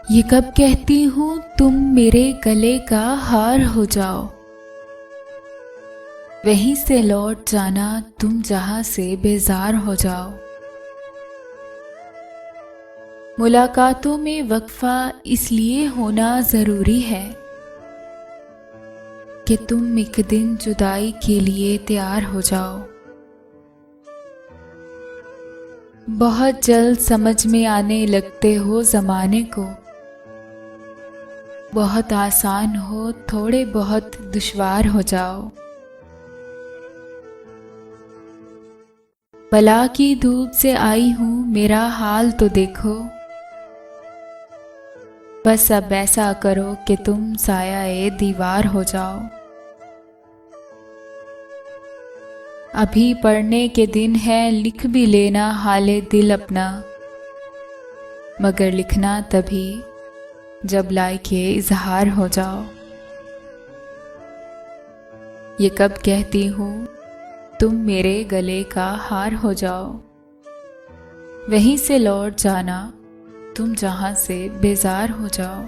ये कब कहती हूँ तुम मेरे गले का हार हो जाओ, वहीं से लौट जाना तुम जहां से बेजार हो जाओ। मुलाकातों में वक्फा इसलिए होना जरूरी है कि तुम एक दिन जुदाई के लिए तैयार हो जाओ। बहुत जल्द समझ में आने लगते हो ज़माने को, बहुत आसान हो थोड़े बहुत दुश्वार हो जाओ। बला की धूप से आई हूँ मेरा हाल तो देखो, बस अब ऐसा करो कि तुम साया दीवार हो जाओ। अभी पढ़ने के दिन है लिख भी लेना हाले दिल अपना, मगर लिखना तभी जब लायके इजहार हो जाओ। ये कब कहती हूँ तुम मेरे गले का हार हो जाओ, वहीं से लौट जाना तुम जहां से बेजार हो जाओ।